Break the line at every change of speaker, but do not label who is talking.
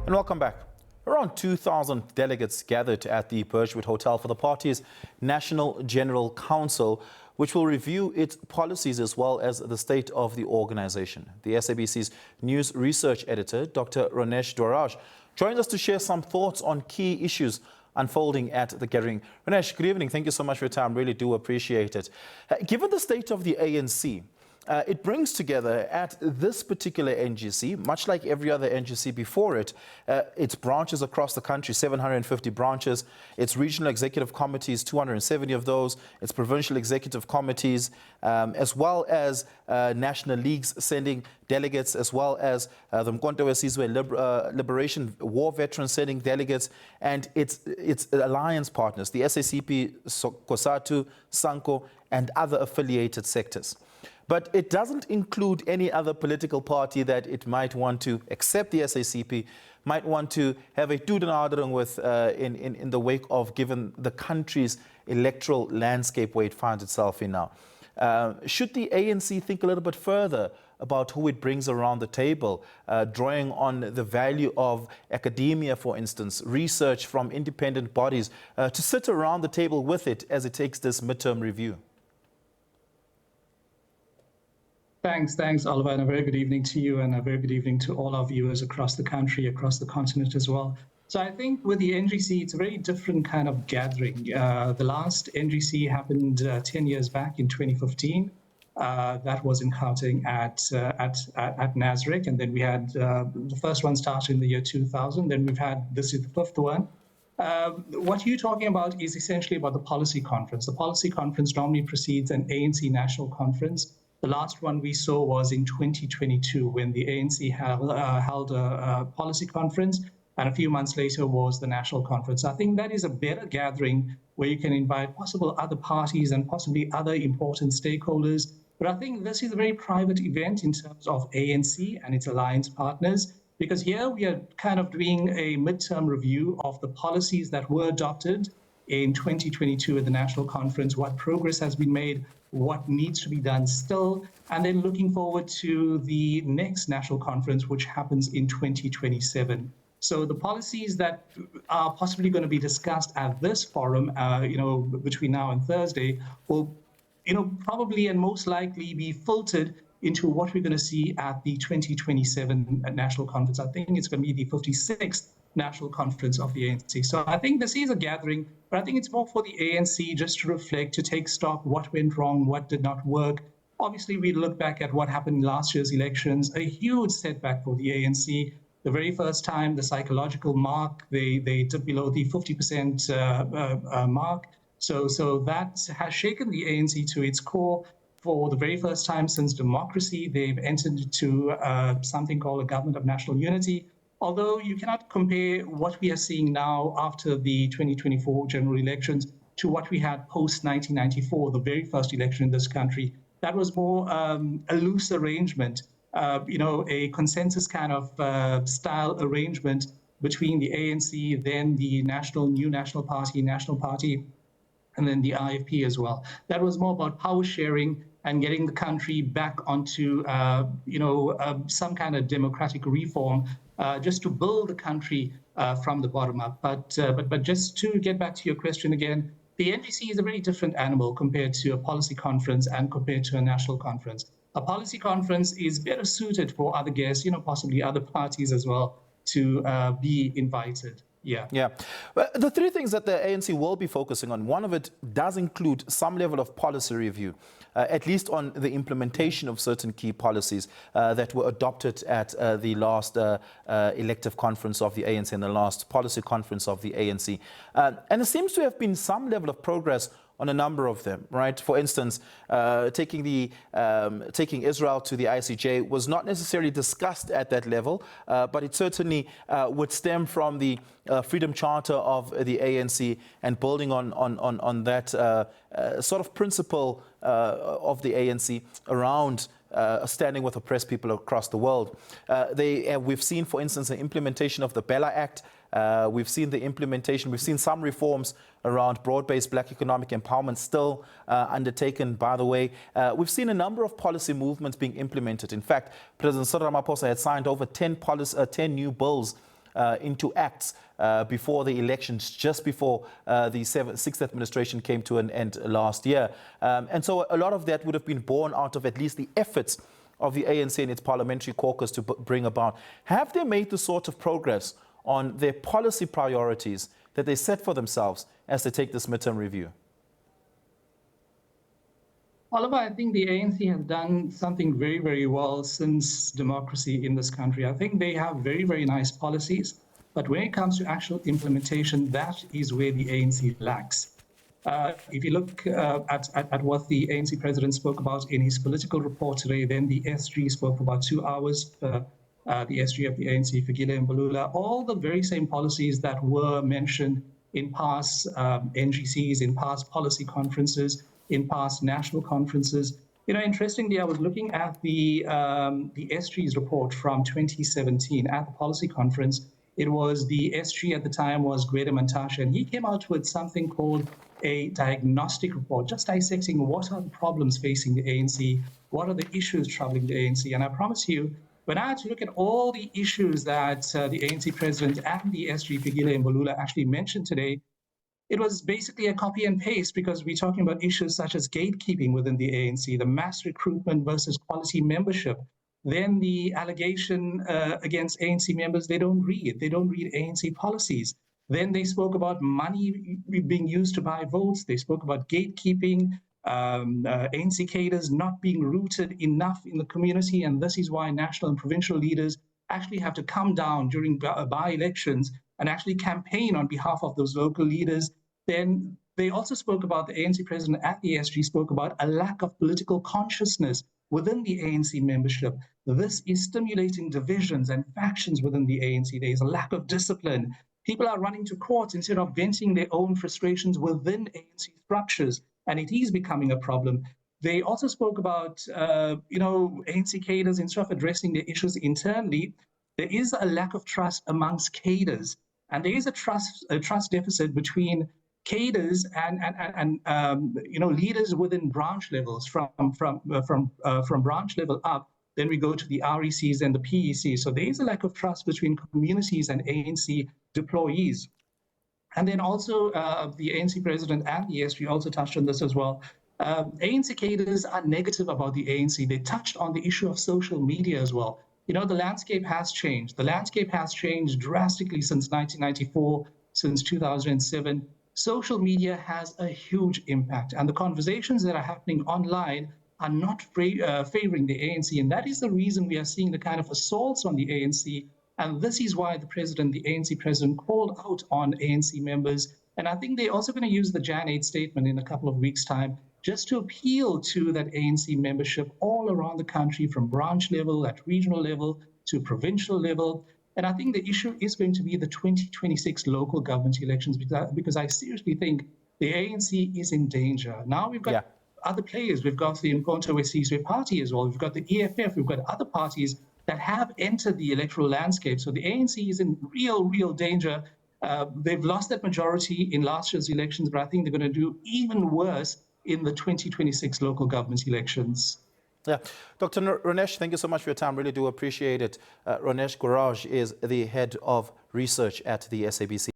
And welcome back. Around 2,000 delegates gathered at the Birchwood Hotel for the party's National General Council, which will review its policies as well as the state of the organization. The SABC's news research editor, Dr. Ronesh Dhawraj, joins us to share some thoughts on key issues unfolding at the gathering. Ronesh, good evening. Thank you so much for your time. Really do appreciate it. Given the state of the ANC, it brings together at this particular NGC, much like every other NGC before it, its branches across the country, 750 branches, its regional executive committees, 270 of those, its provincial executive committees, as well as national leagues sending delegates, as well as the Mkonto Wesizwe Liberation War Veterans sending delegates, and its alliance partners, the SACP, COSATU, SANCO, and other affiliated sectors. But it doesn't include any other political party that it might want to accept the SACP, might want to have a toedenaderung with in the wake of, given the country's electoral landscape where it finds itself in now. Should the ANC think a little bit further about who it brings around the table, drawing on the value of academia, for instance, research from independent bodies, to sit around the table with it as it takes this midterm review?
Thanks, Oliver, and a very good evening to you, and a very good evening to all our viewers across the country, across the continent as well. So I think with the NGC, it's a very different kind of gathering. The last NGC happened 10 years back in 2015. That was in Gauteng at Nasrec, and then we had the first one started in the year 2000. Then we've had this is the fifth one. What you're talking about is essentially about the policy conference. The policy conference normally precedes an ANC national conference. The last one we saw was in 2022 when the ANC held a policy conference, and a few months later was the national conference. I think that is a better gathering where you can invite possible other parties and possibly other important stakeholders. But I think this is a very private event in terms of ANC and its alliance partners, because here we are kind of doing a midterm review of the policies that were adopted in 2022 at the national conference, what progress has been made, what needs to be done still, and then looking forward to the next national conference, which happens in 2027. So the policies that are possibly going to be discussed at this forum, between now and Thursday, will, probably and most likely be filtered into what we're going to see at the 2027 national conference. I think it's going to be the 56th national conference of the ANC. So I think this is a gathering, but I think it's more for the ANC just to reflect, to take stock, what went wrong, what did not work. Obviously, we look back at what happened in last year's elections, a huge setback for the ANC. The very first time, the psychological mark, they dipped below the 50% mark. So that has shaken the ANC to its core. For the very first time since democracy, they've entered into something called a government of national unity. Although you cannot compare what we are seeing now after the 2024 general elections to what we had post-1994, the very first election in this country. That was more a loose arrangement, a consensus kind of style arrangement between the ANC, then the New National Party, and then the IFP as well. That was more about power sharing and getting the country back onto, some kind of democratic reform, just to build the country from the bottom up. But just to get back to your question again, the NGC is a very different animal compared to a policy conference and compared to a national conference. A policy conference is better suited for other guests, possibly other parties as well, to be invited. Yeah.
Well, the three things that the ANC will be focusing on, one of it does include some level of policy review, at least on the implementation of certain key policies that were adopted at the last elective conference of the ANC and the last policy conference of the ANC. And there seems to have been some level of progress on a number of them, right? For instance, taking Israel to the ICJ was not necessarily discussed at that level, but it certainly would stem from the Freedom Charter of the ANC and building on that sort of principle of the ANC around standing with oppressed people across the world. We've seen, for instance, the implementation of the Bella Act. We've seen some reforms around broad-based black economic empowerment still undertaken, by the way. We've seen a number of policy movements being implemented. In fact, President Cyril Ramaphosa had signed over 10 new bills into acts before the elections, just before the sixth administration came to an end last year. And so a lot of that would have been born out of at least the efforts of the ANC and its parliamentary caucus to bring about. Have they made the sort of progress on their policy priorities that they set for themselves as they take this midterm review?
Oliver, I think the ANC has done something very, very well since democracy in this country. I think they have very, very nice policies, but when it comes to actual implementation, that is where the ANC lacks. If you look at what the ANC president spoke about in his political report today, then the SG spoke for about 2 hours, the SG of the ANC, Fikile Mbalula, all the very same policies that were mentioned in past NGCs, in past policy conferences, in past national conferences. You know, interestingly, I was looking at the SG's report from 2017 at the policy conference. It was the SG at the time was Gwede Mantashe, and he came out with something called a diagnostic report, just dissecting what are the problems facing the ANC, what are the issues troubling the ANC. And I promise you, when I had to look at all the issues that the ANC president and the SG Fikile Mbalula actually mentioned today, it was basically a copy and paste, because we're talking about issues such as gatekeeping within the ANC, the mass recruitment versus quality membership. Then the allegation against ANC members, they don't read ANC policies. Then they spoke about money being used to buy votes. They spoke about gatekeeping, ANC cadres not being rooted enough in the community. And this is why national and provincial leaders actually have to come down during by-elections and actually campaign on behalf of those local leaders. Then they also spoke about, the ANC president at the SG spoke about a lack of political consciousness within the ANC membership. This is stimulating divisions and factions within the ANC. There is a lack of discipline. People are running to courts instead of venting their own frustrations within ANC structures, and it is becoming a problem. They also spoke about, ANC cadres, instead of addressing their issues internally, there is a lack of trust amongst cadres, and there is a trust deficit between cadres and leaders within branch levels, from branch level up. Then we go to the RECs and the PECs. So there is a lack of trust between communities and ANC deployees. And then also the ANC president and the SG also touched on this as well. ANC cadres are negative about the ANC. They touched on the issue of social media as well. You know, the landscape has changed. The landscape has changed drastically since 1994, since 2007. Social media has a huge impact, and the conversations that are happening online are not favoring the ANC. And that is the reason we are seeing the kind of assaults on the ANC. And this is why the ANC president, called out on ANC members. And I think they're also going to use the Jan 8 statement in a couple of weeks' time, just to appeal to that ANC membership all around the country, from branch level, at regional level, to provincial level. And I think the issue is going to be the 2026 local government elections, because I seriously think the ANC is in danger. Now we've got other players. We've got the Umkhonto we Sizwe party as well. We've got the EFF. We've got other parties that have entered the electoral landscape. So the ANC is in real danger. They've lost that majority in last year's elections, but I think they're going to do even worse in the 2026 local government elections.
Yeah. Dr. Ronesh, thank you so much for your time. Really do appreciate it. Ronesh Dhawraj is the head of research at the SABC.